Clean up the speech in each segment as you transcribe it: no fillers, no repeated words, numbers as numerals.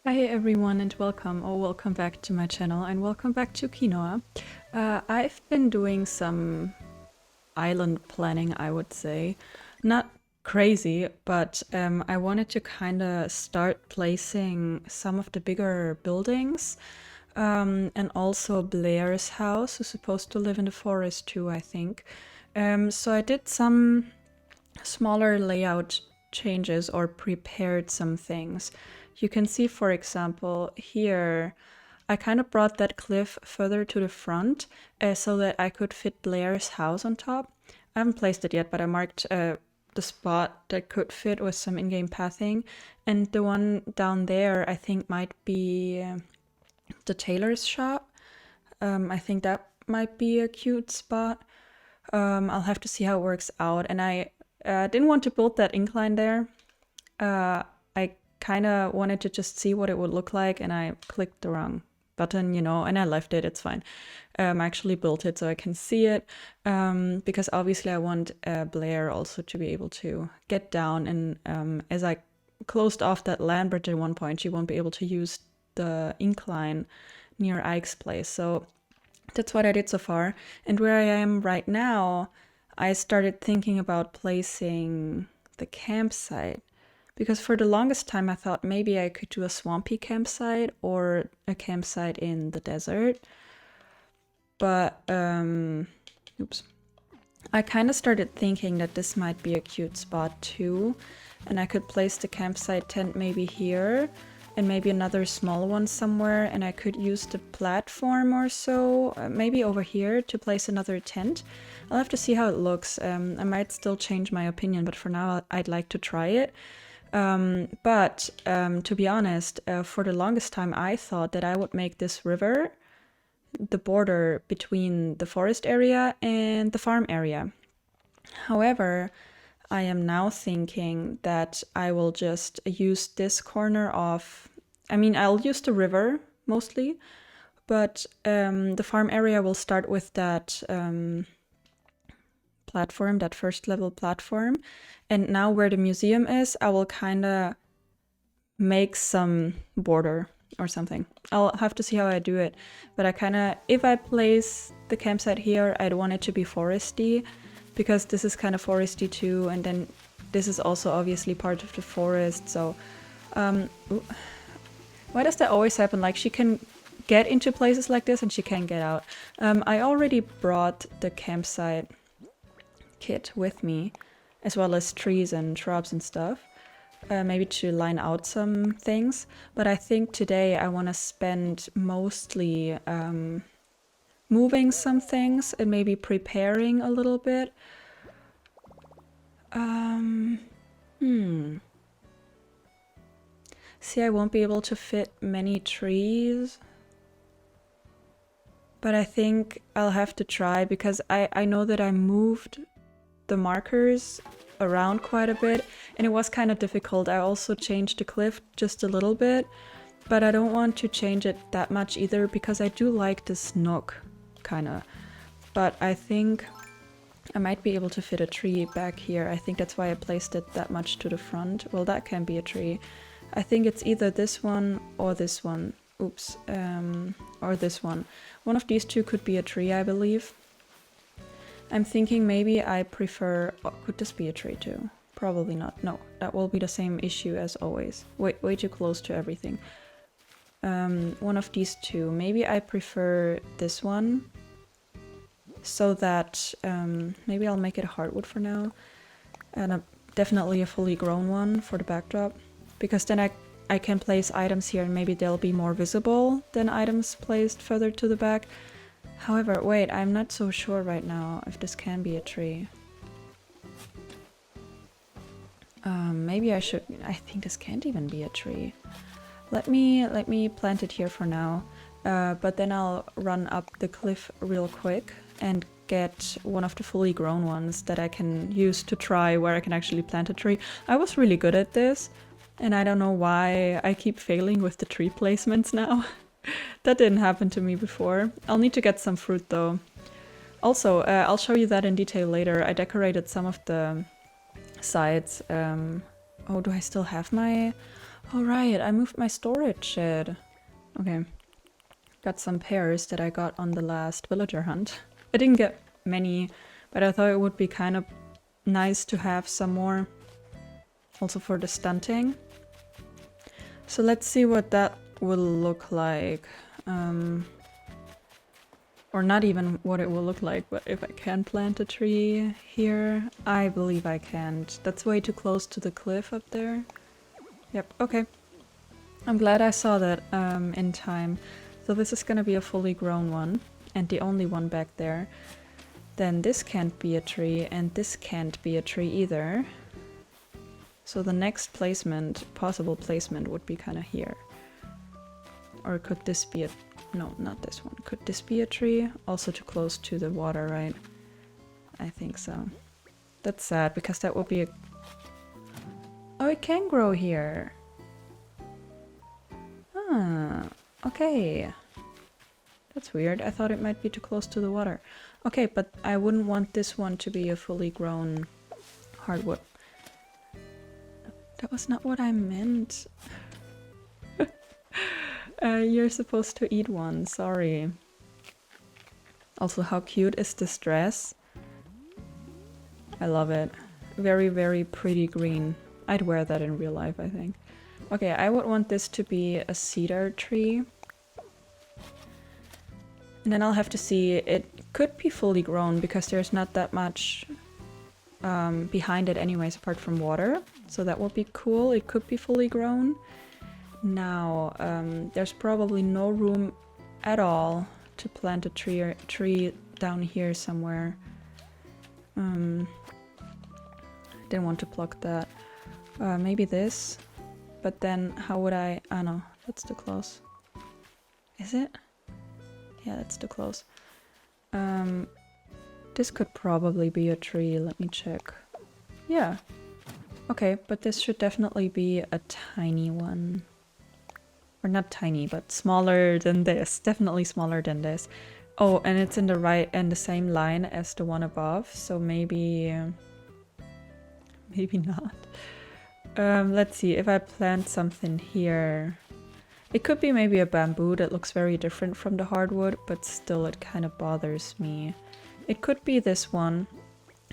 Hi everyone and welcome back to my channel and welcome back to Quinoa. I've been doing some island planning, I would say. Not crazy, but I wanted to kind of start placing some of the bigger buildings and also Blaire's house, who's supposed to live in the forest too, I think. So I did some smaller layout changes or prepared some things. You can see, for example, here, I kind of brought that cliff further to the front so that I could fit Blaire's house on top. I haven't placed it yet, but I marked the spot that could fit with some in-game pathing. And the one down there, I think, might be the tailor's shop. I think that might be a cute spot. I'll have to see how it works out. And I didn't want to build that incline there. I kind of wanted to just see what it would look like, and I clicked the wrong button, you know, and I left it. It's fine. I actually built it so I can see it, because obviously I want Blaire also to be able to get down. And as I closed off that land bridge at one point, she won't be able to use the incline near Ike's place. So that's what I did so far. And where I am right now, I started thinking about placing the campsite. Because for the longest time I thought maybe I could do a swampy campsite or a campsite in the desert. But, oops. I kind of started thinking that this might be a cute spot too. And I could place the campsite tent maybe here and maybe another small one somewhere. And I could use the platform or so, maybe over here to place another tent. I'll have to see how it looks. I might still change my opinion, but for now I'd like to try it. But to be honest, for the longest time I thought that I would make this river the border between the forest area and the farm area. However, I am now thinking that I will just use this corner of, I mean, I'll use the river mostly, but the farm area will start with that platform, that first level platform. And now where the museum is, I will kind of make some border or something. I'll have to see how I do it. But I kind of, if I place the campsite here, I'd want it to be foresty, because this is kind of foresty too. And then this is also obviously part of the forest. So why does that always happen? Like, she can get into places like this and she can't get out. I already brought the campsite kit with me, as well as trees and shrubs and stuff, maybe to line out some things. But I think today I want to spend mostly moving some things and maybe preparing a little bit. See, I won't be able to fit many trees, but I think I'll have to try, because I know that I moved the markers around quite a bit and it was kind of difficult. I also changed the cliff just a little bit, but I don't want to change it that much either, because I do like this nook kind of. But I think I might be able to fit a tree back here. I think that's why I placed it that much to the front. Well, that can be a tree. I think it's either this one or this one. Oops. Or this one. One of these two could be a tree, I believe. I'm thinking maybe I prefer... Oh, could this be a tree too? Probably not. No, that will be the same issue as always. Way too close to everything. One of these two. Maybe I prefer this one. So that... maybe I'll make it a hardwood for now. And definitely a fully grown one for the backdrop. Because then I can place items here and maybe they'll be more visible than items placed further to the back. However, wait, I'm not so sure right now if this can be a tree. Maybe I should... I think this can't even be a tree. Let me plant it here for now. But then I'll run up the cliff real quick and get one of the fully grown ones that I can use to try where I can actually plant a tree. I was really good at this, and I don't know why I keep failing with the tree placements now. That didn't happen to me before. I'll need to get some fruit though. Also, I'll show you that in detail later. I decorated some of the sides Oh, do I still have my... Oh, right, I moved my storage shed. Okay. Got some pears that I got on the last villager hunt. I didn't get many, but I thought it would be kind of nice to have some more. Also for the stunting. So let's see what that will look like. Or not even what it will look like, but if I can plant a tree here. I believe I can't. That's way too close to the cliff up there. Yep, okay. I'm glad I saw that in time. So this is gonna be a fully grown one, and the only one back there. Then this can't be a tree, and this can't be a tree either. So the next placement, possible placement, would be kind of here. Or could this be a... No, not this one. Could this be a tree? Also too close to the water, right? I think so. That's sad, because that would be a... Oh, it can grow here! Ah, okay. That's weird. I thought it might be too close to the water. Okay, but I wouldn't want this one to be a fully grown hardwood. That was not what I meant. You're supposed to eat one, sorry. Also, how cute is this dress? I love it. Very, very pretty green. I'd wear that in real life, I think. Okay, I would want this to be a cedar tree. And then I'll have to see, it could be fully grown because there's not that much behind it anyways apart from water. So that would be cool, it could be fully grown. Now, there's probably no room at all to plant a tree down here somewhere. Didn't want to pluck that. Maybe this. But then how would I... Oh no, that's too close. Is it? Yeah, that's too close. This could probably be a tree. Let me check. Yeah. Okay, but this should definitely be a tiny one. Or not tiny, but smaller than this. Definitely smaller than this. Oh, and it's in the right and the same line as the one above, so maybe... maybe not. Let's see, if I plant something here... It could be maybe a bamboo that looks very different from the hardwood, but still it kind of bothers me. It could be this one,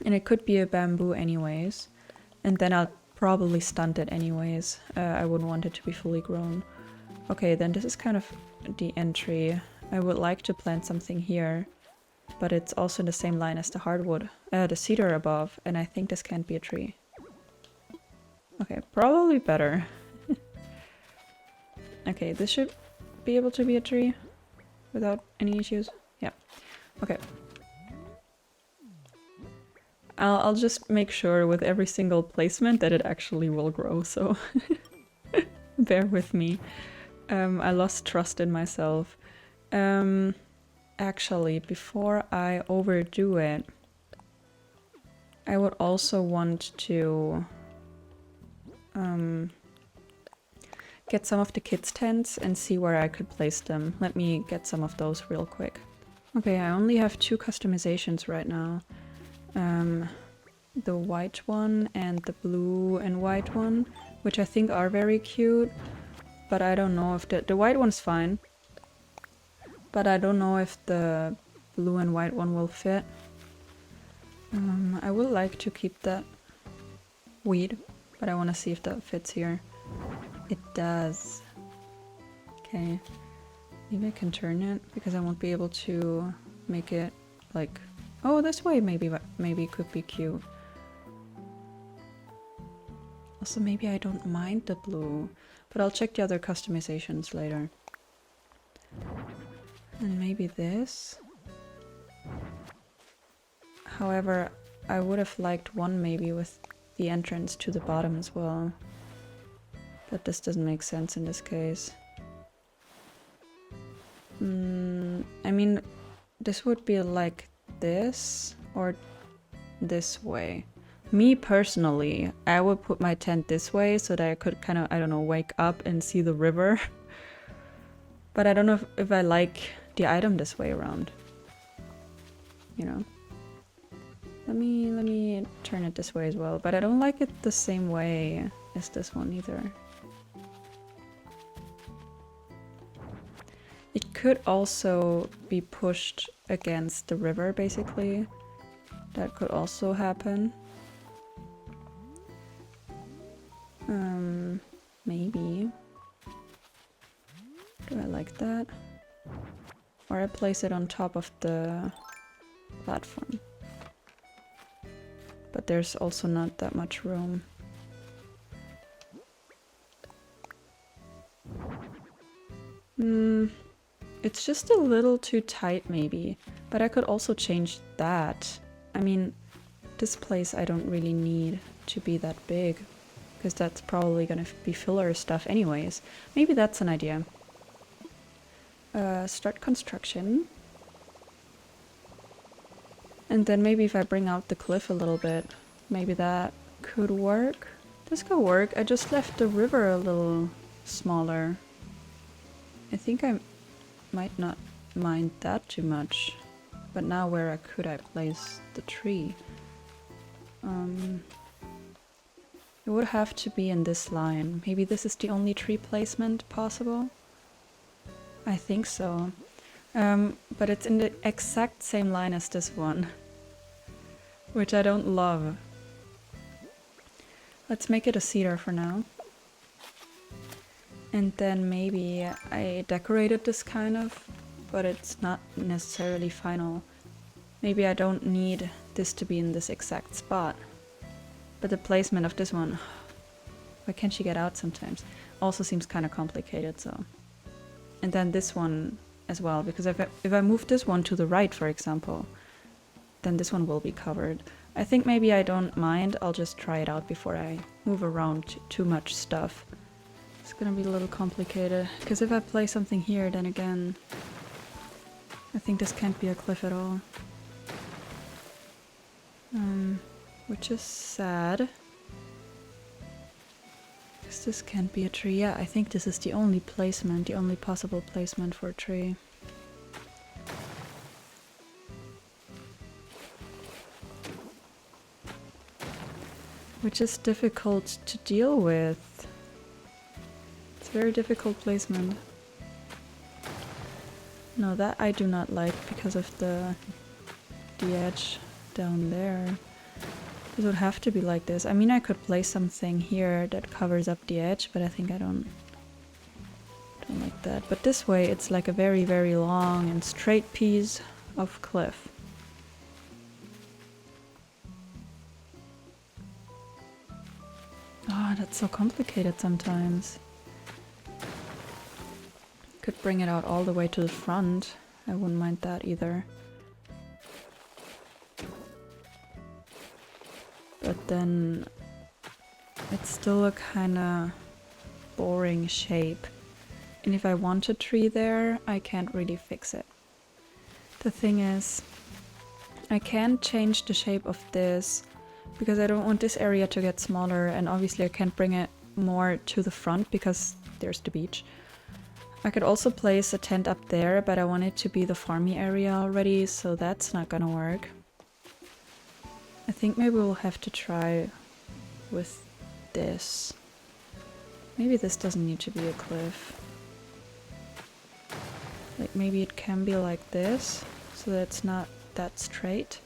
and it could be a bamboo anyways. And then I'll probably stunt it anyways. I wouldn't want it to be fully grown. Okay, then this is kind of the entry. I would like to plant something here, but it's also in the same line as the hardwood, the cedar above, and I think this can't be a tree. Okay, probably better. Okay, this should be able to be a tree without any issues. Yeah. Okay. I'll just make sure with every single placement that it actually will grow, so bear with me. I lost trust in myself. Actually, before I overdo it, I would also want to get some of the kids' tents and see where I could place them. Let me get some of those real quick. Okay, I only have 2 customizations right now. The white one and the blue and white one, which I think are very cute, but I don't know if the white one's fine, but I don't know if the blue and white one will fit. I would like to keep that weed, but I want to see if that fits here. It does. Okay, maybe I can turn it because I won't be able to make it like, oh, this way maybe it could be cute. Also, maybe I don't mind the blue, but I'll check the other customizations later. And maybe this. However, I would have liked one maybe with the entrance to the bottom as well. But this doesn't make sense in this case. I mean, this would be like this or this way. Me personally, I would put my tent this way so that I could kind of, I don't know, wake up and see the river. But I don't know if I like the item this way around. You know? Let me turn it this way as well, but I don't like it the same way. is this one either. It could also be pushed against the river, basically. That could also happen. Maybe. Do I like that? Or I place it on top of the platform. But there's also not that much room. It's just a little too tight maybe, but I could also change that. I mean, this place I don't really need to be that big, because that's probably gonna be filler stuff anyways. Maybe that's an idea. Start construction. And then maybe if I bring out the cliff a little bit, maybe that could work. This could work. I just left the river a little smaller. I think I might not mind that too much. But now where could I place the tree? It would have to be in this line. Maybe this is the only tree placement possible? I think so. But it's in the exact same line as this one. Which I don't love. Let's make it a cedar for now. And then maybe I decorated this kind of, but it's not necessarily final. Maybe I don't need this to be in this exact spot. But the placement of this one, why can't she get out sometimes? Also seems kind of complicated, so. And then this one as well, because if I move this one to the right, for example, then this one will be covered. I think maybe I don't mind, I'll just try it out before I move around too much stuff. It's gonna be a little complicated, because if I place something here, then again, I think this can't be a cliff at all. Which is sad. Because this can't be a tree. Yeah, I think this is the only placement, the only possible placement for a tree. Which is difficult to deal with. It's a very difficult placement. No, that I do not like because of the edge down there. This would have to be like this. I mean, I could place something here that covers up the edge, but I think I don't like that. But this way, it's like a very, very long and straight piece of cliff. Oh, that's so complicated sometimes. Could bring it out all the way to the front. I wouldn't mind that either. But then it's still a kind of boring shape. And if I want a tree there, I can't really fix it. The thing is, I can't change the shape of this because I don't want this area to get smaller, and obviously I can't bring it more to the front because there's the beach. I could also place a tent up there, but I want it to be the farmy area already, so that's not gonna work. I think maybe we'll have to try with this. Maybe this doesn't need to be a cliff. Like maybe it can be like this, so that it's not that straight.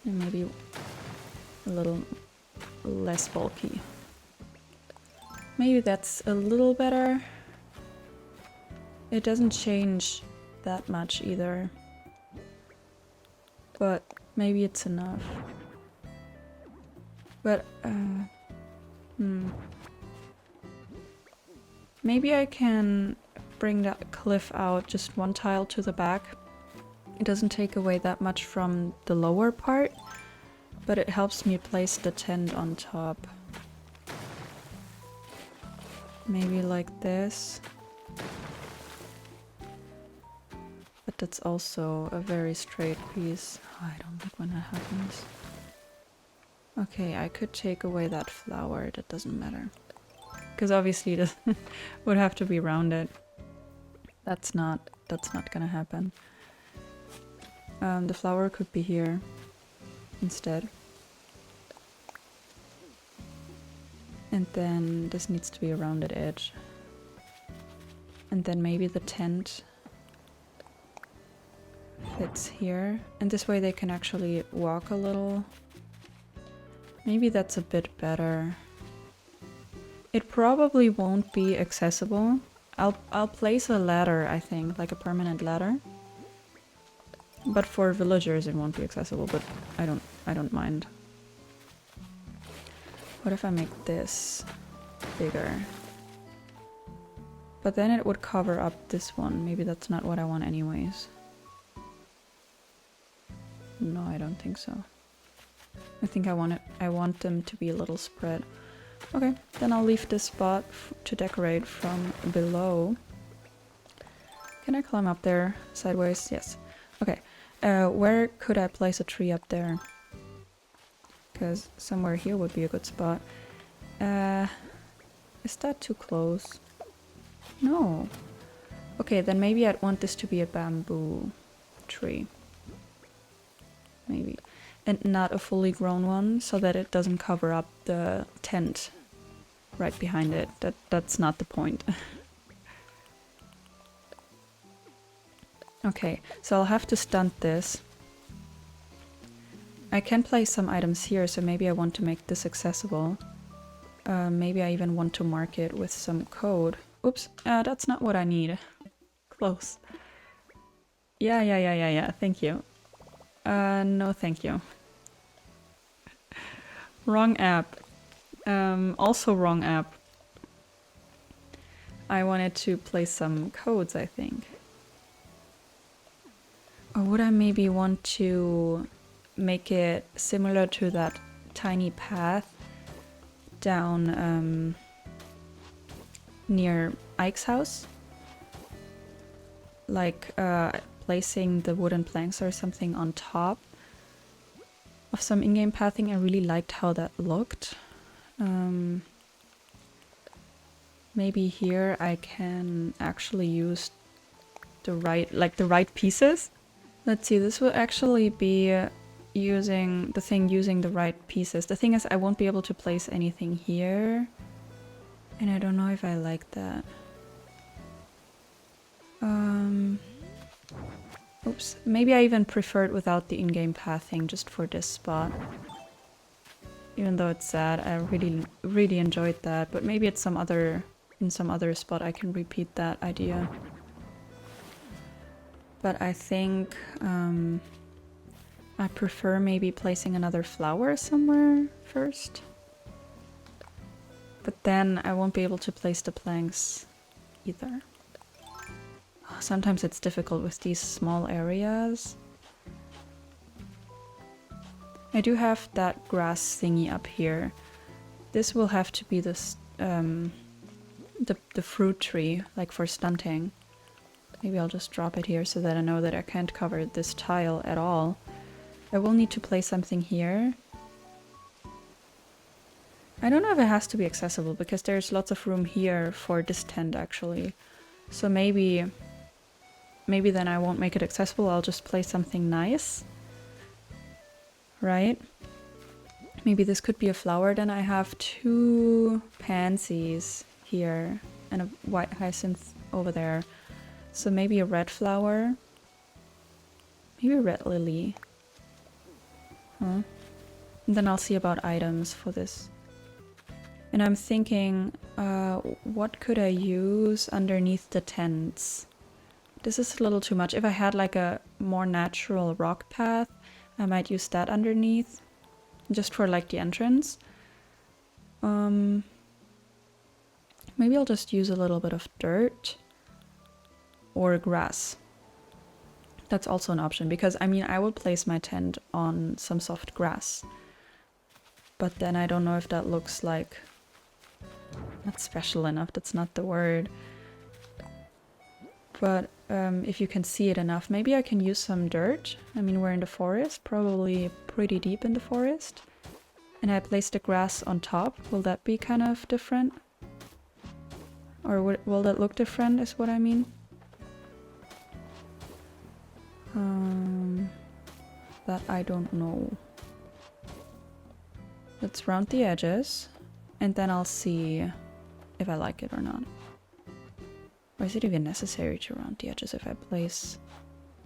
And maybe a little less bulky. Maybe that's a little better. It doesn't change that much either. But maybe it's enough. But, maybe I can bring that cliff out just one tile to the back. It doesn't take away that much from the lower part, but it helps me place the tent on top. Maybe like this. But that's also a very straight piece. Oh, I don't like when that happens. Okay, I could take away that flower, that doesn't matter. Because obviously this would have to be rounded. That's not gonna happen. The flower could be here instead. And then this needs to be a rounded edge. And then maybe the tent fits here. And this way they can actually walk a little. Maybe that's a bit better. It probably won't be accessible. I'll place a ladder, I think, like a permanent ladder. But for villagers it won't be accessible, but I don't mind. What if I make this bigger? But then it would cover up this one. Maybe that's not what I want anyways. No, I don't think so. I think I want them to be a little spread. Okay, then I'll leave this spot to decorate from below. Can I climb up there sideways? Yes. Okay, where could I place a tree up there? Because somewhere here would be a good spot. Is that too close? No. Okay, then maybe I'd want this to be a bamboo tree. Maybe. And not a fully grown one, so that it doesn't cover up the tent right behind it. That's not the point. Okay, so I'll have to stunt this. I can place some items here, so maybe I want to make this accessible. Maybe I even want to mark it with some code. Oops, that's not what I need. Close. Yeah, thank you. No thank you. Wrong app. Also wrong app. I wanted to place some codes, I think. Or would I maybe want to make it similar to that tiny path down near Ike's house? Like placing the wooden planks or something on top of some in-game pathing. I really liked how that looked. Maybe here I can actually use the right pieces. Let's see, this will actually be using the right pieces. The thing is, I won't be able to place anything here, and I don't know if I like that. Oops, maybe I even prefer it without the in-game pathing just for this spot. Even though it's sad, I really enjoyed that, but maybe it's in some other spot I can repeat that idea. But I think I prefer maybe placing another flower somewhere first. But then I won't be able to place the planks either. Sometimes it's difficult with these small areas. I do have that grass thingy up here. This will have to be the fruit tree, like for stunting. Maybe I'll just drop it here so that I know that I can't cover this tile at all. I will need to place something here. I don't know if it has to be accessible because there's lots of room here for this tent actually. So maybe then I won't make it accessible, I'll just place something nice. Right? Maybe this could be a flower, then I have 2 pansies here and a white hyacinth over there. So maybe a red flower. Maybe a red lily. Huh? And then I'll see about items for this. And I'm thinking, what could I use underneath the tents? This is a little too much. If I had like a more natural rock path, I might use that underneath. Just for like the entrance. Maybe I'll just use a little bit of dirt. Or grass. That's also an option, because I mean I would place my tent on some soft grass. But then I don't know if that looks like... not special enough, that's not the word. But if you can see it enough, maybe I can use some dirt. I mean, we're in the forest, probably pretty deep in the forest. And I place the grass on top. Will that be kind of different? Or will that look different is what I mean? That I don't know. Let's round the edges. and then I'll see if I like it or not. Or is it even necessary to round the edges if I place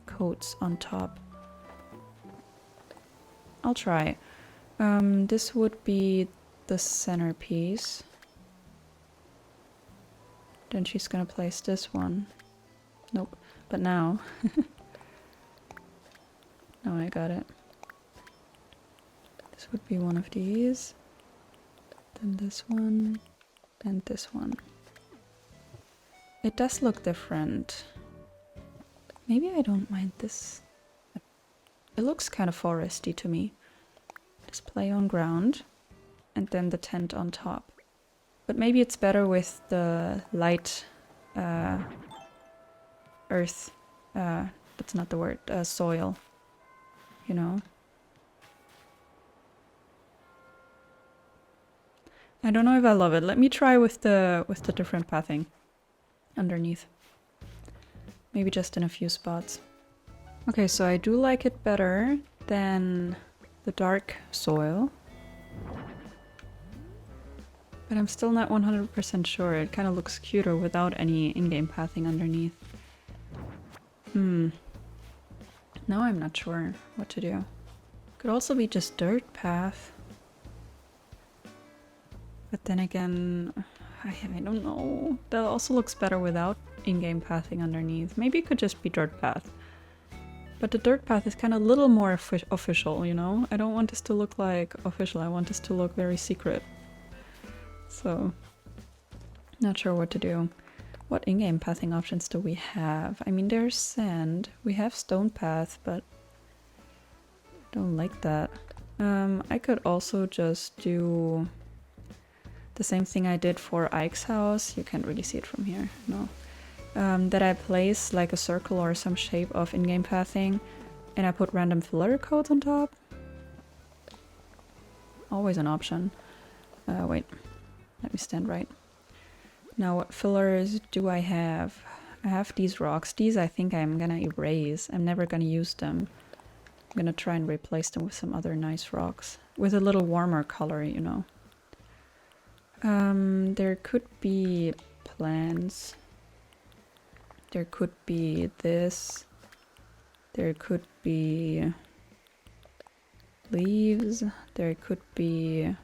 coats on top? I'll try. This would be the centerpiece. Then she's gonna place this one. Nope. But now... now I got it. This would be one of these. Then this one. And this one. It does look different. Maybe I don't mind this. It looks kind of foresty to me. Display on ground. And then the tent on top. But maybe it's better with the light earth. That's not the word. Soil. You know? I don't know if I love it. Let me try with the different pathing underneath. Maybe just in a few spots. Okay, so I do like it better than the dark soil. But I'm still not 100% sure. It kind of looks cuter without any in-game pathing underneath. Now I'm not sure what to do. Could also be just dirt path. But then again, I don't know. That also looks better without in-game pathing underneath. Maybe it could just be dirt path. But the dirt path is kind of a little more official, you know? I don't want this to look like official. I want this to look very secret. So, not sure what to do. What in-game pathing options do we have? I mean, there's sand. We have stone path, but don't like that. I could also just do the same thing I did for Ike's house. You can't really see it from here, no. That I place like a circle or some shape of in-game pathing, and I put random filler codes on top. Always an option. Wait, let me stand right. Now what fillers do I have? I have these rocks. These I think I'm gonna erase. I'm never gonna use them. I'm gonna try and replace them with some other nice rocks. With a little warmer color, you know. There could be plants. There could be this. There could be leaves. There could be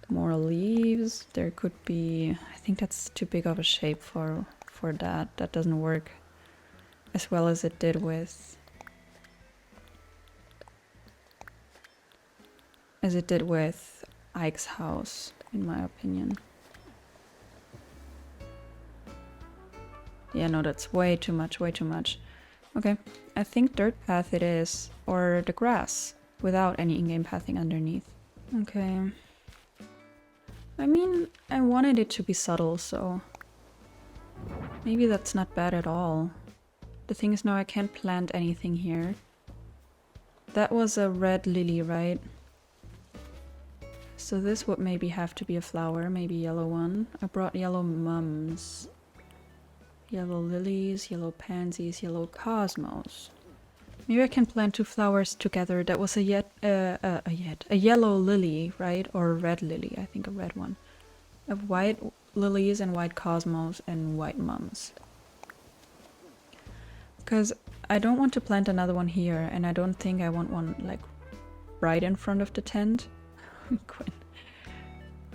more leaves. There could be... I think that's too big of a shape for that. That doesn't work as well as it did with... as it did with Ike's house, in my opinion. Yeah, no, that's way too much, way too much. Okay, I think dirt path it is, or the grass, without any in-game pathing underneath. Okay. I mean, I wanted it to be subtle, so... maybe that's not bad at all. The thing is now I can't plant anything here. That was a red lily, right? So this would maybe have to be a flower, maybe yellow one. I brought yellow mums. Yellow lilies, yellow pansies, yellow cosmos. Maybe I can plant two flowers together. That was a yellow lily, right? Or a red lily, I think a red one. I have white lilies and white cosmos and white mums. Because I don't want to plant another one here, and I don't think I want one like right in front of the tent.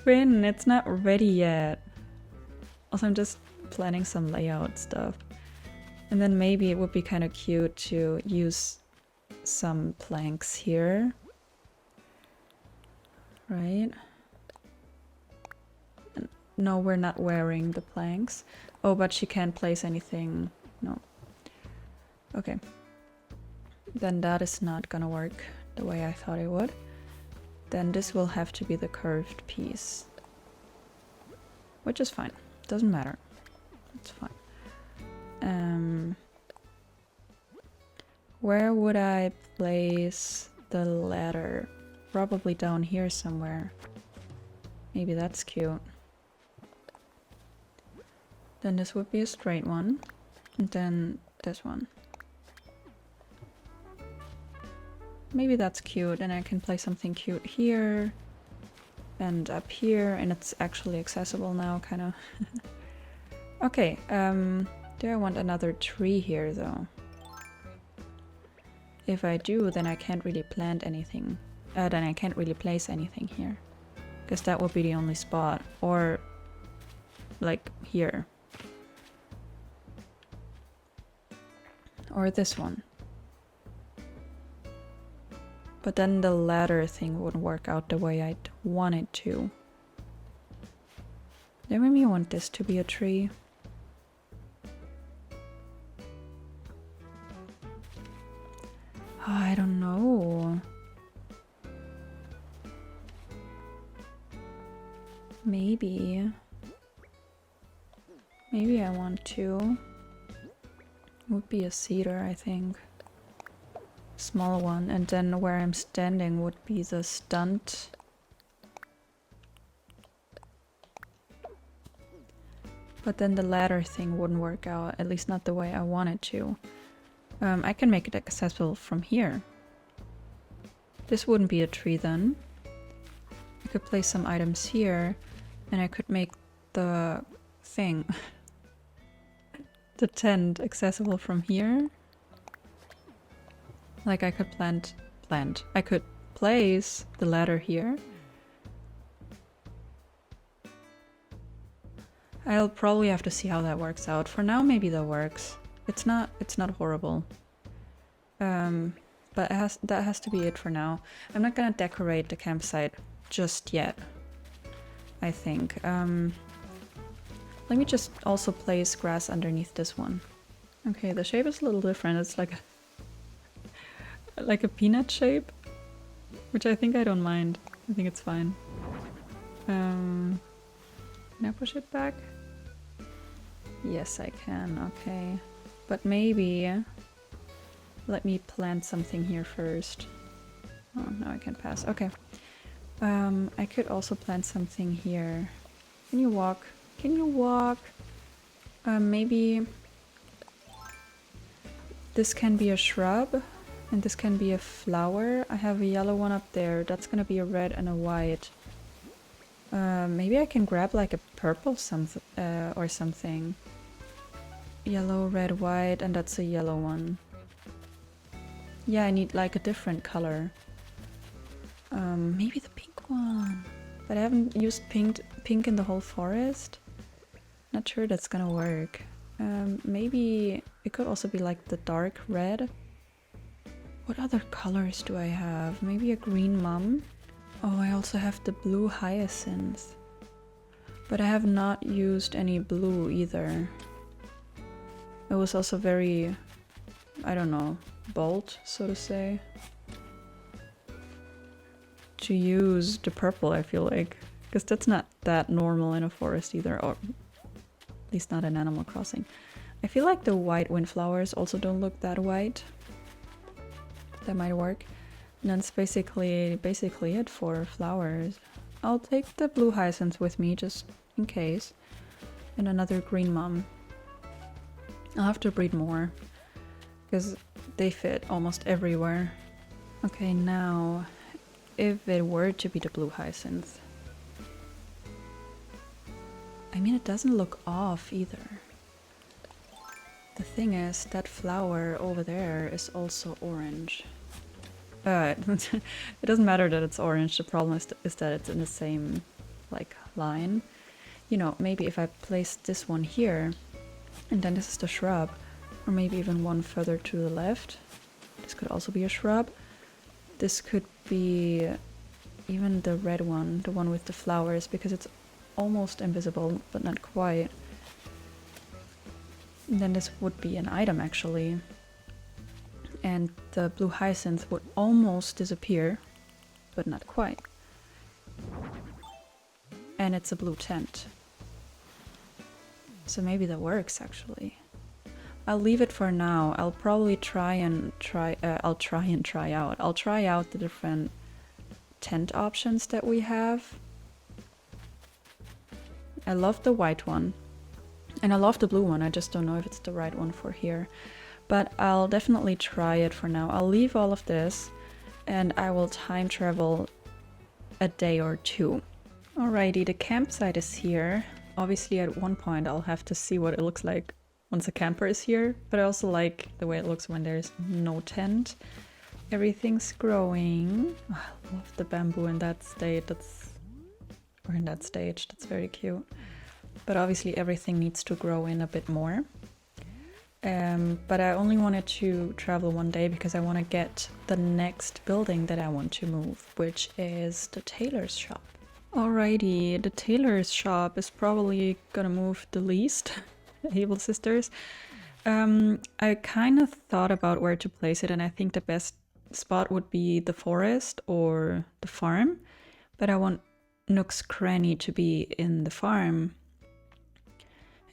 Quinn, it's not ready yet. Also, I'm just planning some layout stuff. And then maybe it would be kind of cute to use some planks here. Right? No, we're not wearing the planks. Oh, but she can't place anything. No. Okay. Then that is not gonna work the way I thought it would. Then this will have to be the curved piece. Which is fine. Doesn't matter. It's fine. Where would I place the ladder? Probably down here somewhere. Maybe that's cute. Then this would be a straight one. And then this one. Maybe that's cute, and I can place something cute here. and up here, and it's actually accessible now, kind of. Okay, do I want another tree here though? If I do, then I can't really plant anything. Then I can't really place anything here. Because that would be the only spot. Or, like, here. Or this one. But then the ladder thing wouldn't work out the way I'd want it to. Then maybe I want this to be a tree. Oh, I don't know. Maybe. Maybe I want to. Would be a cedar, I think. Small one, and then where I'm standing would be the stunt. But then the ladder thing wouldn't work out, at least not the way I want it to. I can make it accessible from here. This wouldn't be a tree then. I could place some items here, and I could make the thing, the tent, accessible from here. Like I could I could place the ladder here. I'll probably have to see how that works out. For now, maybe that works. It's not horrible. But that has to be it for now. I'm not gonna decorate the campsite just yet, I think. Let me just also place grass underneath this one. Okay, the shape is a little different. It's like a peanut shape, which I think I don't mind. I think it's fine. Can I push it back? Yes, I can. Okay. But maybe let me plant something here first. Oh, no, I can't pass. Okay. I could also plant something here. Can you walk? Can you walk? Maybe this can be a shrub and this can be a flower. I have a yellow one up there. That's gonna be a red and a white. Maybe I can grab like a purple or something. Yellow, red, white, and that's a yellow one. Yeah, I need like a different color. Maybe the pink one. But I haven't used pink in the whole forest. Not sure that's gonna work. Maybe it could also be like the dark red. What other colors do I have? Maybe a green mum? Oh, I also have the blue hyacinth. But I have not used any blue either. It was also very, I don't know, bold, so to say, to use the purple, I feel like. Because that's not that normal in a forest either, or at least not in Animal Crossing. I feel like the white windflowers also don't look that white. That might work. And that's basically it for flowers. I'll take the blue hyacinth with me just in case. And another green mum. I'll have to breed more, because they fit almost everywhere. Okay, now, if it were to be the blue hyacinth. I mean, it doesn't look off either. The thing is, that flower over there is also orange. It doesn't matter that it's orange, the problem is that it's in the same, like, line. You know, maybe if I place this one here, and then this is the shrub, or maybe even one further to the left. This could also be a shrub. This could be even the red one, the one with the flowers, because it's almost invisible, but not quite. And then this would be an item, actually. And the blue hyacinth would almost disappear, but not quite. And it's a blue tent. So maybe that works, actually. I'll leave it for now. I'll probably try out the different tent options that we have. I love the white one. And I love the blue one. I just don't know if it's the right one for here. But I'll definitely try it for now. I'll leave all of this and I will time travel a day or two. Alrighty, the campsite is here. Obviously at one point I'll have to see what it looks like once a camper is here, but I also like the way it looks when there's no tent. Everything's growing. Oh, I love the bamboo in that state. Or in that stage. That's very cute. But obviously everything needs to grow in a bit more. But I only wanted to travel one day because I want to get the next building that I want to move, which is the tailor's shop. Alrighty, the tailor's shop is probably gonna move the least. Able Sisters. I kind of thought about where to place it, and I think the best spot would be the forest or the farm, but I want Nook's Cranny to be in the farm.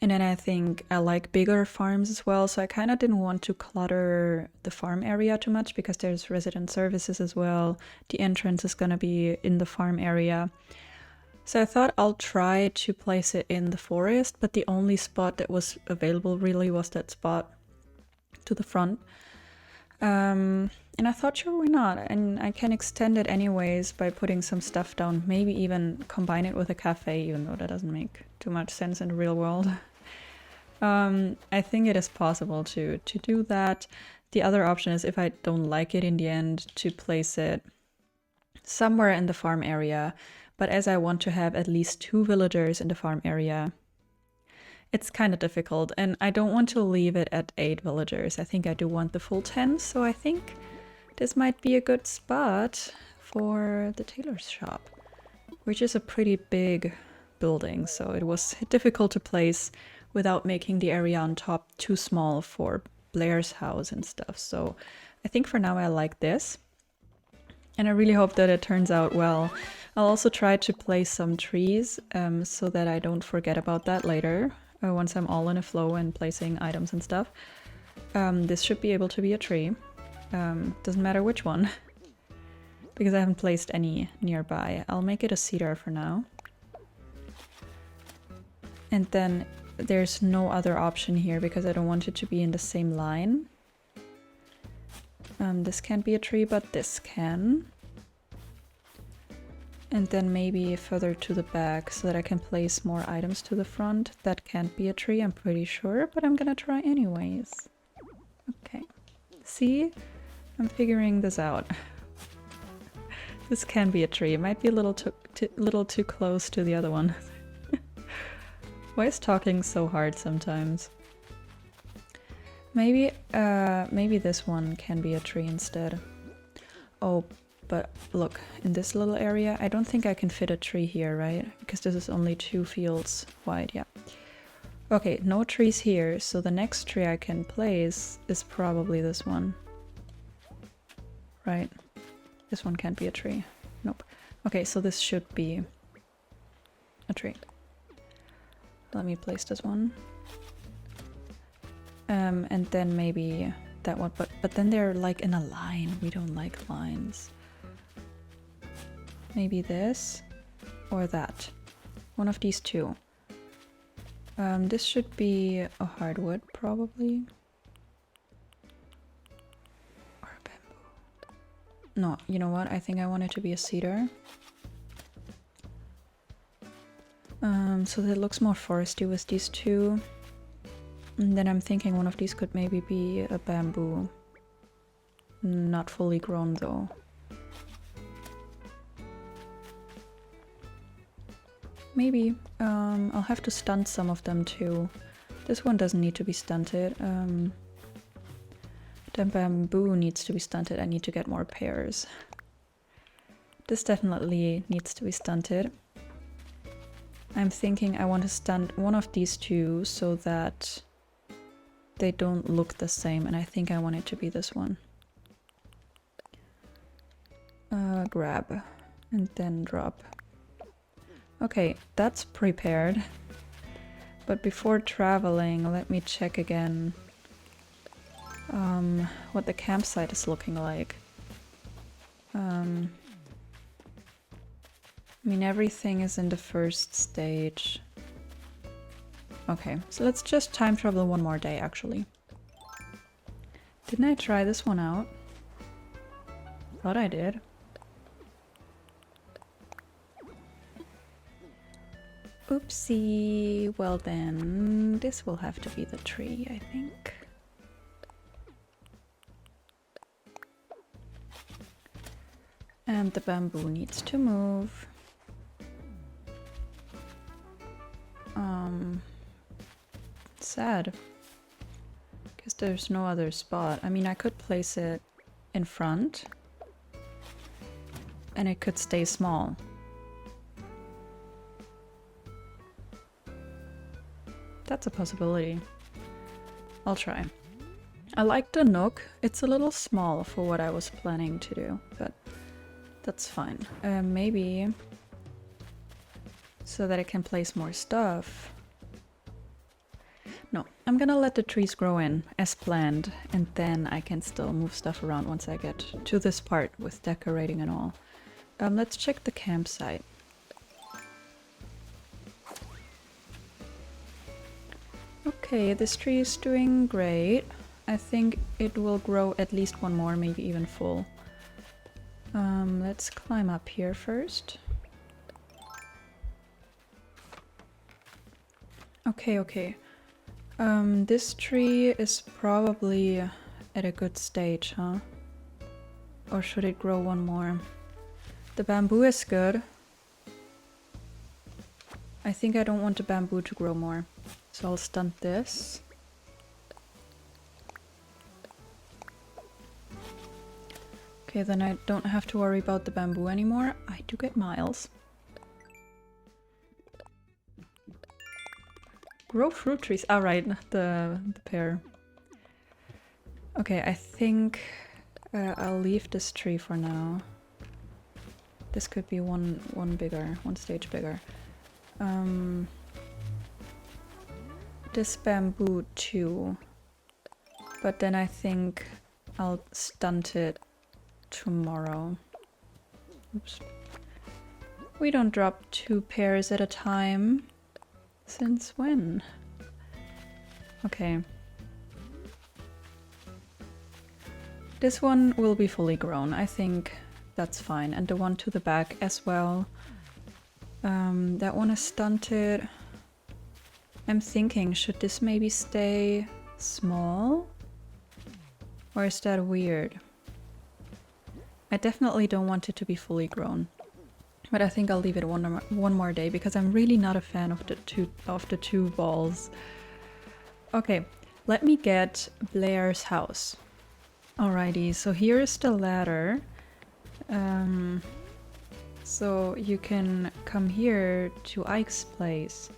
And then I think I like bigger farms as well, so I kind of didn't want to clutter the farm area too much because there's resident services as well. The entrance is gonna be in the farm area. So I thought I'll try to place it in the forest, but the only spot that was available really was that spot to the front. And I thought, sure, why not? And I can extend it anyways by putting some stuff down, maybe even combine it with a cafe, even though that doesn't make too much sense in the real world. I think it is possible to do that. The other option is, if I don't like it in the end, to place it somewhere in the farm area. But as I want to have at least 2 villagers in the farm area, it's kind of difficult. And I don't want to leave it at 8 villagers. I think I do want the full 10. So I think this might be a good spot for the tailor's shop, which is a pretty big building. So it was difficult to place without making the area on top too small for Blaire's house and stuff. So I think for now I like this. And I really hope that it turns out well. I'll also try to place some trees so that I don't forget about that later, once I'm all in a flow and placing items and stuff. This should be able to be a tree. Doesn't matter which one, because I haven't placed any nearby. I'll make it a cedar for now. And then there's no other option here because I don't want it to be in the same line. This can't be a tree, but this can. And then maybe further to the back so that I can place more items to the front. That can't be a tree, I'm pretty sure, but I'm gonna try anyways. Okay. See? I'm figuring this out. This can be a tree. It might be a little too close to the other one. Why is talking so hard sometimes? Maybe this one can be a tree instead. Oh, but look, in this little area, I don't think I can fit a tree here, right? Because this is only 2 fields wide, yeah. Okay, no trees here, so the next tree I can place is probably this one. Right? This one can't be a tree. Nope. Okay, so this should be a tree. Let me place this one. And then maybe that one, but then they're like in a line. We don't like lines. Maybe this or that. One of these two. This should be a hardwood probably. Or a bamboo. No, you know what? I think I want it to be a cedar. So that it looks more foresty with these two. And then I'm thinking one of these could maybe be a bamboo. Not fully grown though. Maybe. I'll have to stunt some of them too. This one doesn't need to be stunted. The bamboo needs to be stunted. I need to get more pears. This definitely needs to be stunted. I'm thinking I want to stunt one of these two so that they don't look the same, and I think I want it to be this one. Grab and then drop. Okay, that's prepared. But before traveling, let me check again what the campsite is looking like. I mean, everything is in the first stage. Okay, so let's just time travel one more day, actually. Didn't I try this one out? Thought I did. Oopsie. Well then, this will have to be the tree, I think. And the bamboo needs to move. Sad. Because there's no other spot. I mean, I could place it in front. And it could stay small. That's a possibility. I'll try. I like the nook. It's a little small for what I was planning to do, but that's fine. Maybe so that I can place more stuff. No, I'm gonna let the trees grow in as planned, and then I can still move stuff around once I get to this part with decorating and all. Let's check the campsite. Okay, this tree is doing great. I think it will grow at least one more, maybe even full. Let's climb up here first. Okay. This tree is probably at a good stage, huh? Or should it grow one more? The bamboo is good. I think I don't want the bamboo to grow more. So I'll stunt this. Okay, then I don't have to worry about the bamboo anymore. I do get miles. Grow fruit trees. Ah, right, the pear. Okay, I think I'll leave this tree for now. This could be one stage bigger. This bamboo too. But then I think I'll stunt it tomorrow. Oops. We don't drop 2 pears at a time. Since when? Okay. This one will be fully grown. I think that's fine. And the one to the back as well. That one is stunted. I'm thinking, should this maybe stay small? Or is that weird? I definitely don't want it to be fully grown. But I think I'll leave it one more day because I'm really not a fan of the two balls. Okay, let me get Blaire's house. Alrighty, so here is the ladder. So you can come here to Ike's place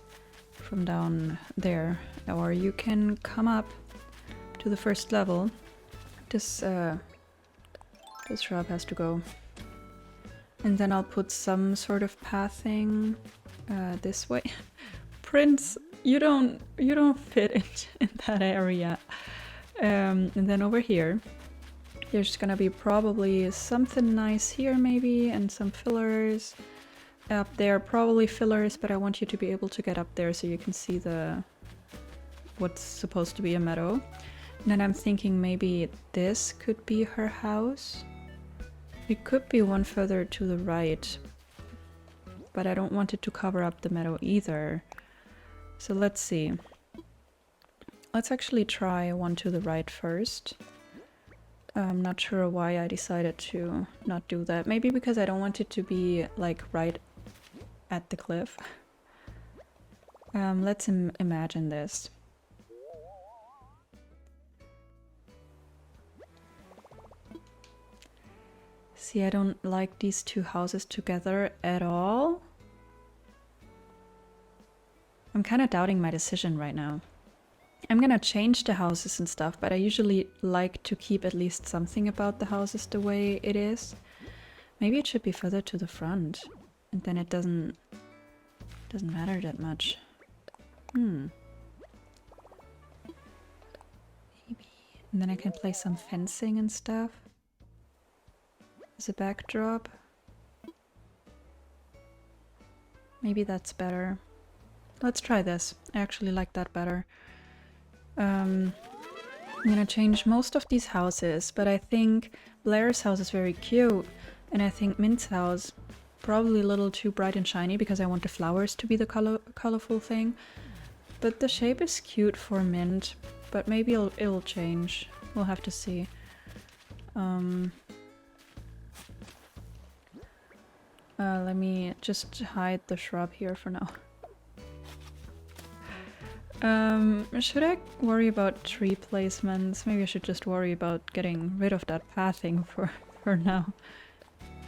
from down there, or you can come up to the first level. This shrub has to go. And then I'll put some sort of pathing this way. Prince, you don't fit in that area. And then over here, there's gonna be probably something nice here maybe, and some fillers. Up there, probably fillers, but I want you to be able to get up there so you can see what's supposed to be a meadow. And then I'm thinking maybe this could be her house. It could be one further to the right, but I don't want it to cover up the meadow either. So let's see. Let's actually try one to the right first. I'm not sure why I decided to not do that. Maybe because I don't want it to be like right at the cliff. Let's imagine this. See, I don't like these two houses together at all. I'm kind of doubting my decision right now. I'm gonna change the houses and stuff, but I usually like to keep at least something about the houses the way it is. Maybe it should be further to the front, and then it doesn't matter that much. Maybe. And then I can place some fencing and stuff as a backdrop. Maybe that's better. Let's try this. I actually like that better. I'm gonna change most of these houses, but I think Blaire's house is very cute, and I think Mint's house probably a little too bright and shiny because I want the flowers to be the colorful thing. But the shape is cute for mint, but maybe it'll change. We'll have to see. Let me just hide the shrub here for now. Should I worry about tree placements? Maybe I should just worry about getting rid of that pathing for now.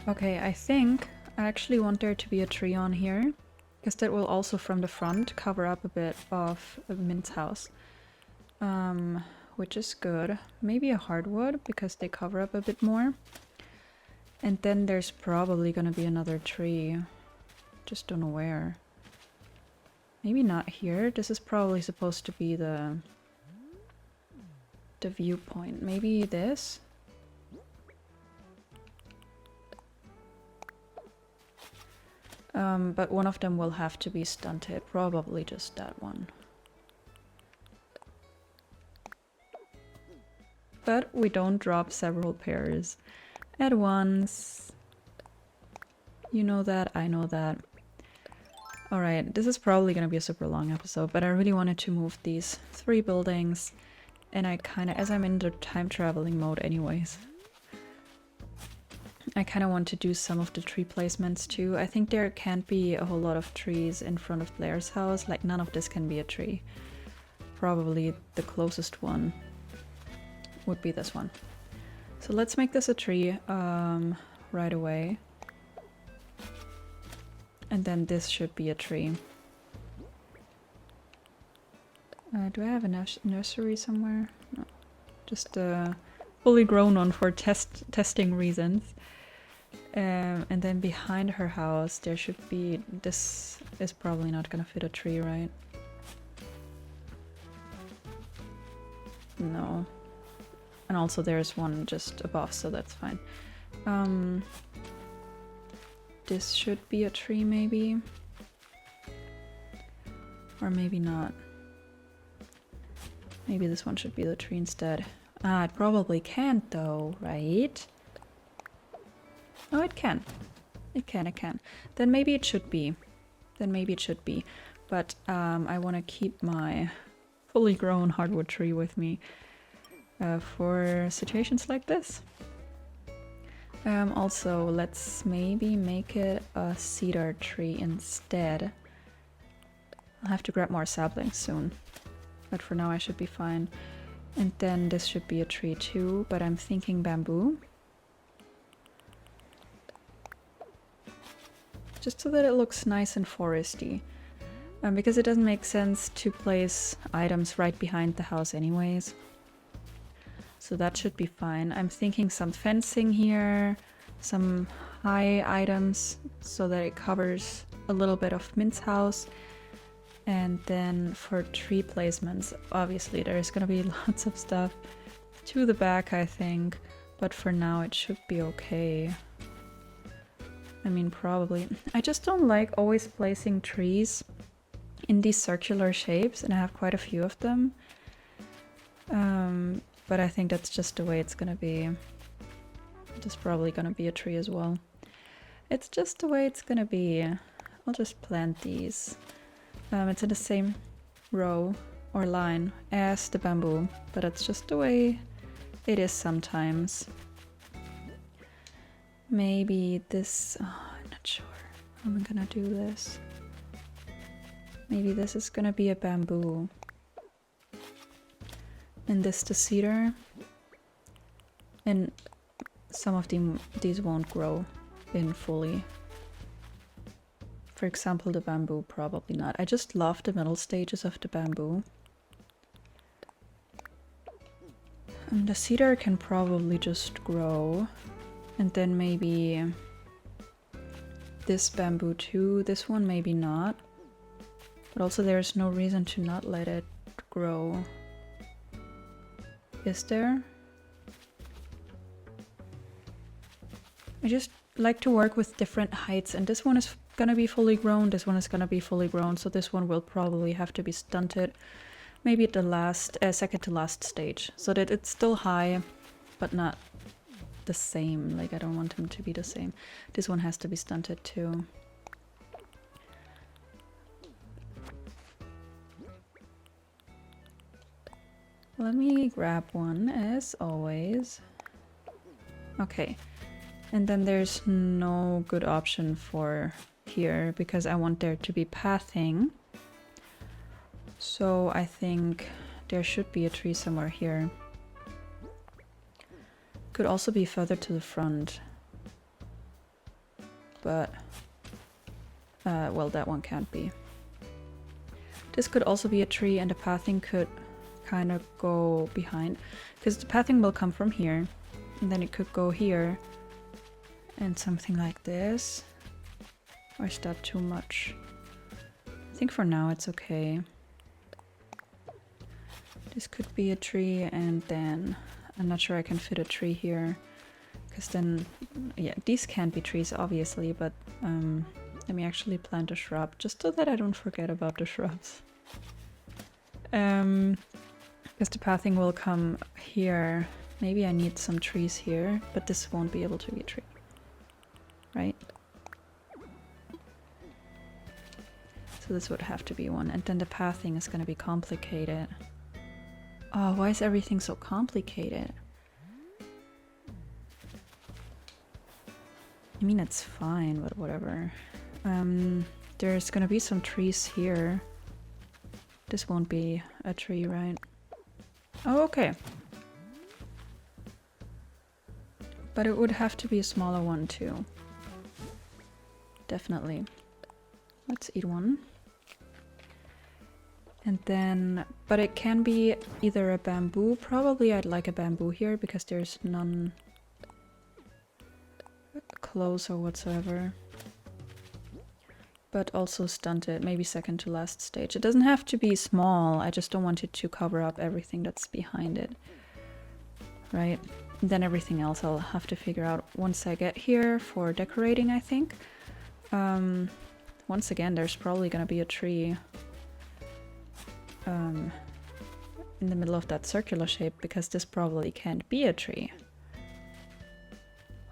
Okay, I think I actually want there to be a tree on here, because that will also from the front cover up a bit of Mint's house. Which is good. Maybe a hardwood, because they cover up a bit more. And then there's probably gonna be another tree. Just don't know where. Maybe not here. This is probably supposed to be the viewpoint. Maybe this? But one of them will have to be stunted. Probably just that one. But we don't drop several pairs at once. You know that, I know that. Alright, this is probably gonna be a super long episode, but I really wanted to move these 3 buildings. And I kinda, as I'm in the time traveling mode anyways, I kinda want to do some of the tree placements too. I think there can't be a whole lot of trees in front of Blaire's house, like none of this can be a tree. Probably the closest one would be this one. So let's make this a tree right away. And then this should be a tree. Do I have a nursery somewhere? No. Just a fully grown one for testing reasons. And then behind her house there should be... This is probably not gonna fit a tree, right? No. And also there's one just above, so that's fine. This should be a tree, maybe. Or maybe not. Maybe this one should be the tree instead. Ah, it probably can't though, right? Oh, it can. It can. Then maybe it should be. But I want to keep my fully grown hardwood tree with me for situations like this. Also, let's maybe make it a cedar tree instead. I'll have to grab more saplings soon, but for now I should be fine. And then this should be a tree too, but I'm thinking bamboo. Just so that it looks nice and foresty. Because it doesn't make sense to place items right behind the house anyways. So that should be fine. I'm thinking some fencing here, some high items so that it covers a little bit of Mint's house. And then for tree placements, obviously there's gonna be lots of stuff to the back, I think. But for now it should be okay. I mean, probably. I just don't like always placing trees in these circular shapes, and I have quite a few of them. But I think that's just the way it's gonna be. There's probably gonna be a tree as well. It's just the way it's gonna be. I'll just plant these. It's in the same row or line as the bamboo, but it's just the way it is sometimes. Maybe this... Oh, I'm not sure how I'm gonna do this. Maybe this is gonna be a bamboo. And this the cedar. And some of these won't grow in fully. For example, the bamboo, probably not. I just love the middle stages of the bamboo. And the cedar can probably just grow. And then maybe this bamboo too. This one maybe not. But also there's no reason to not let it grow. Is there? I just like to work with different heights, and this one is gonna be fully grown, this one is gonna be fully grown, so this one will probably have to be stunted. Maybe at the last, second to last stage, so that it's still high, but not the same. Like, I don't want them to be the same. This one has to be stunted too. Let me grab one, as always. Okay. And then there's no good option for here, because I want there to be pathing. So I think there should be a tree somewhere here. Could also be further to the front. But, well, that one can't be. This could also be a tree, and the pathing could kind of go behind. Because the pathing will come from here, and then it could go here. And something like this. Or is that too much? I think for now it's okay. This could be a tree, and then I'm not sure I can fit a tree here. Because then, yeah, these can't be trees obviously, but let me actually plant a shrub, just so that I don't forget about the shrubs. Because the pathing will come here. Maybe I need some trees here, but this won't be able to be a tree. Right? So this would have to be one, and then the pathing is going to be complicated. Oh, why is everything so complicated? I mean, it's fine, but whatever. There's gonna be some trees here. This won't be a tree, right? Oh, okay. But it would have to be a smaller one too. Definitely. Let's eat one. And then, but it can be either a bamboo. Probably I'd like a bamboo here because there's none close or whatsoever. But also stunted, maybe second to last stage. It doesn't have to be small, I just don't want it to cover up everything that's behind it. Right? And then everything else I'll have to figure out once I get here for decorating, I think. Once again, there's probably gonna be a tree in the middle of that circular shape, because this probably can't be a tree.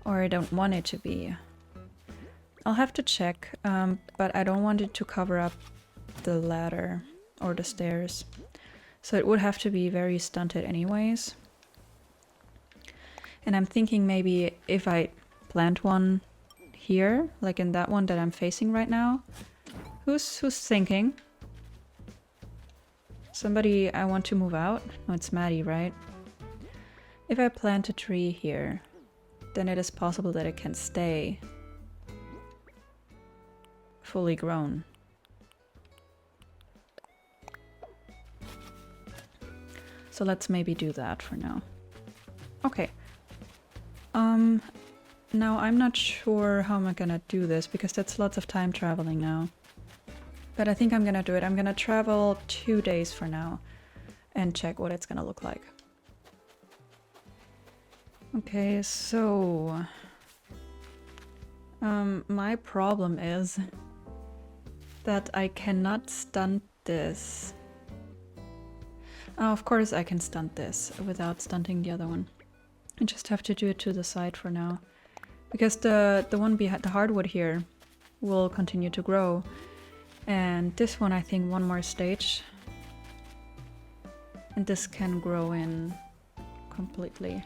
Or I don't want it to be. I'll have to check, but I don't want it to cover up the ladder or the stairs. So it would have to be very stunted anyways. And I'm thinking maybe if I plant one here, like in that one that I'm facing right now. Who's thinking? Somebody I want to move out? No, it's Maddie, right? If I plant a tree here, then it is possible that it can stay fully grown. So let's maybe do that for now. Okay. Now I'm not sure how am I gonna do this, because that's lots of time traveling now. But I think I'm gonna do it. I'm gonna travel 2 days for now and check what it's gonna look like. Okay, so my problem is that I cannot stunt this. Oh, of course I can stunt this without stunting the other one. I just have to do it to the side for now. Because the one behind the hardwood here will continue to grow. And this one, I think one more stage. And this can grow in completely.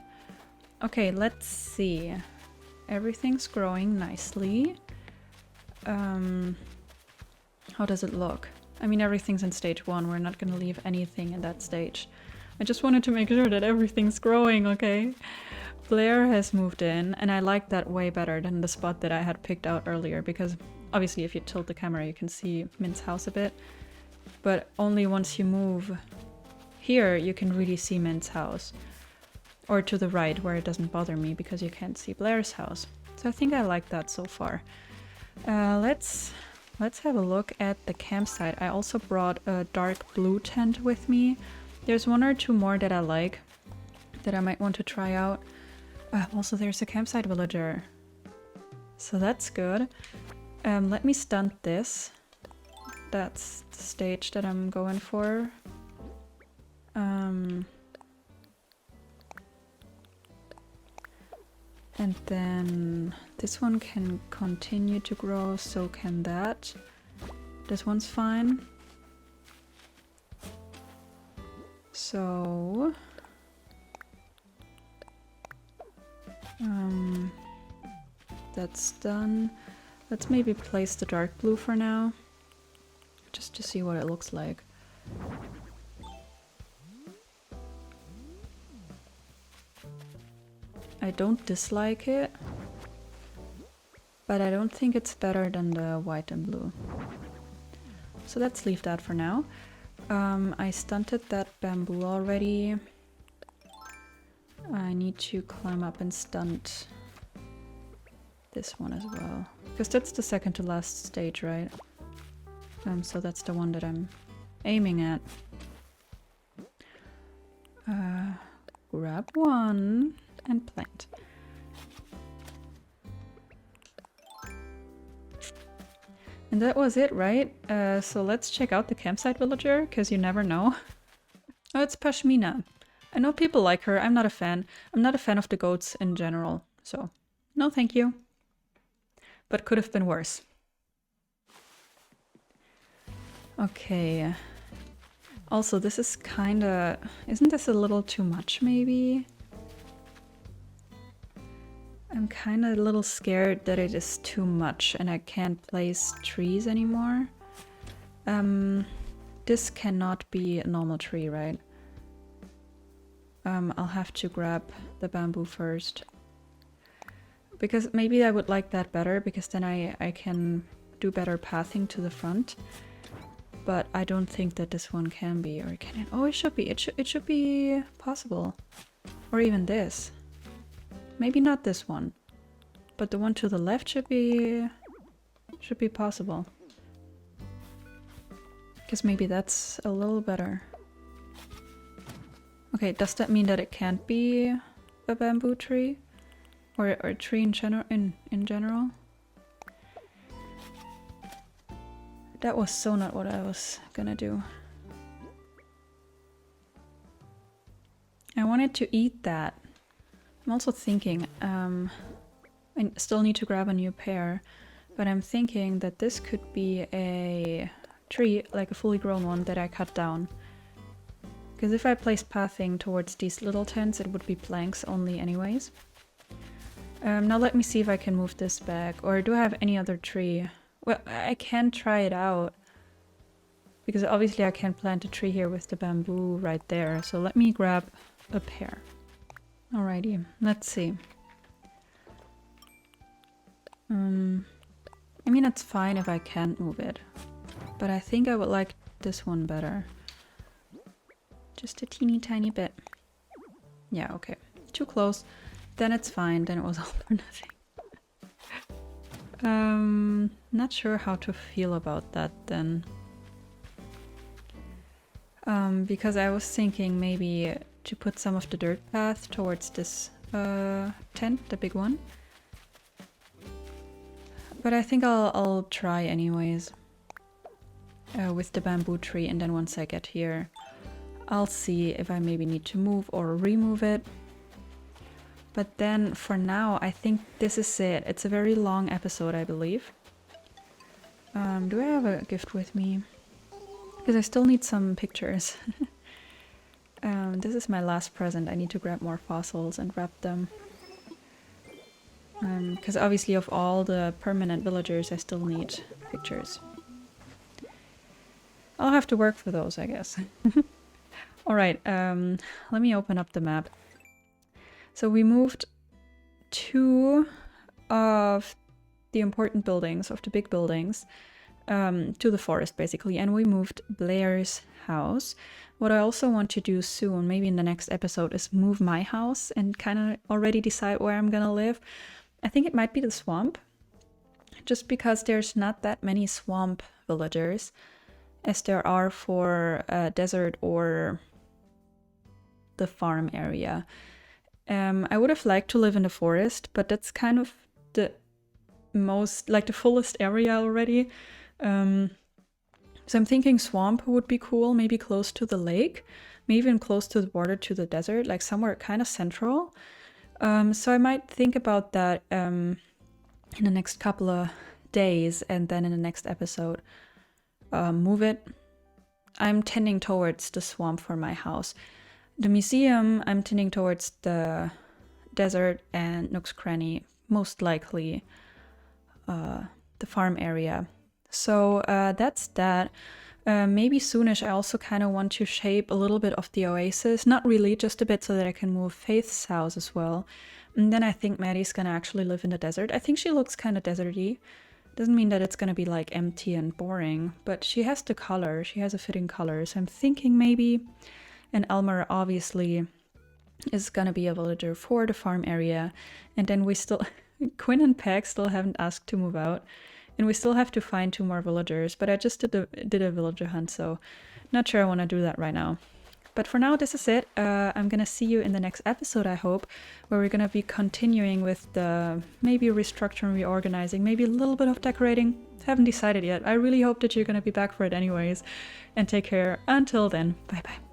Okay, let's see. Everything's growing nicely. How does it look? I mean, everything's in stage 1. We're not gonna leave anything in that stage. I just wanted to make sure that everything's growing, okay? Blaire has moved in, and I like that way better than the spot that I had picked out earlier, because obviously if you tilt the camera you can see Mint's house a bit, but only once you move here you can really see Mint's house. Or to the right, where it doesn't bother me because you can't see Blaire's house. So I think I like that so far. Let's have a look at the campsite. I also brought a dark blue tent with me. There's one or two more that I like, that I might want to try out. Also, there's a campsite villager. So that's good. Let me stunt this. That's the stage that I'm going for. And then this one can continue to grow, so can that. This one's fine. So... that's done. Let's maybe place the dark blue for now, just to see what it looks like. I don't dislike it, but I don't think it's better than the white and blue. So let's leave that for now. I stunted that bamboo already. I need to climb up and stunt this one as well, because that's the second to last stage, right? So that's the one that I'm aiming at. Grab one and plant. And that was it, right? So let's check out the campsite villager, because you never know. Oh, it's Pashmina. I know people like her. I'm not a fan. I'm not a fan of the goats in general, so no thank you. But could have been worse. Okay. Also, this is kinda... Isn't this a little too much, maybe? I'm kinda a little scared that it is too much and I can't place trees anymore. This cannot be a normal tree, right? I'll have to grab the bamboo first. Because maybe I would like that better, because then I can do better pathing to the front. But I don't think that this one can be, or can it? Oh, it should be. It should be possible. Or even this. Maybe not this one, but the one to the left should be possible. Because maybe that's a little better. Okay, does that mean that it can't be a bamboo tree? Or a tree in general? That was so not what I was gonna do. I wanted to eat that. I'm also thinking, I still need to grab a new pair, but I'm thinking that this could be a tree, like a fully grown one, that I cut down. Because if I placed pathing towards these little tents, it would be planks only anyways. Now let me see if I can move this back, or do I have any other tree? Well, I can try it out, because obviously I can't plant a tree here with the bamboo right there, so let me grab a pair. Alrighty, let's see. I mean, it's fine if I can't move it, but I think I would like this one better. Just a teeny tiny bit. Yeah, okay. Too close. Then it's fine, then it was all for nothing. Not sure how to feel about that then. Because I was thinking maybe to put some of the dirt path towards this tent, the big one. But I think I'll try anyways. With the bamboo tree, and then once I get here, I'll see if I maybe need to move or remove it. But then for now, I think this is it. It's a very long episode, I believe. Do I have a gift with me? Because I still need some pictures. This is my last present. I need to grab more fossils and wrap them. Because obviously of all the permanent villagers, I still need pictures. I'll have to work for those, I guess. Alright, let me open up the map. So we moved two of the important buildings, of the big buildings, to the forest basically, and we moved Blaire's house. What I also want to do soon, maybe in the next episode, is move my house and kind of already decide where I'm gonna live. I think it might be the swamp, just because there's not that many swamp villagers as there are for desert or the farm area. I would have liked to live in the forest, but that's kind of the most, like the fullest area already. So I'm thinking swamp would be cool, maybe close to the lake, maybe even close to the border to the desert, like somewhere kind of central. So I might think about that in the next couple of days, and then in the next episode move it. I'm tending towards the swamp for my house. The museum, I'm tending towards the desert, and Nook's Cranny, most likely the farm area. So that's that. Maybe soonish I also kind of want to shape a little bit of the oasis. Not really, just a bit so that I can move Faith's house as well. And then I think Maddie's gonna actually live in the desert. I think she looks kind of deserty. Doesn't mean that it's gonna be like empty and boring, but she has the color. She has a fitting color. So I'm thinking maybe. And Elmer obviously is gonna be a villager for the farm area. And then we still... Quinn and Peg still haven't asked to move out. And we still have to find 2 more villagers, but I just did a villager hunt, so not sure I want to do that right now. But for now, this is it. I'm gonna see you in the next episode, I hope, where we're gonna be continuing with the maybe restructuring, reorganizing, maybe a little bit of decorating. Haven't decided yet. I really hope that you're gonna be back for it anyways. And take care. Until then, bye bye.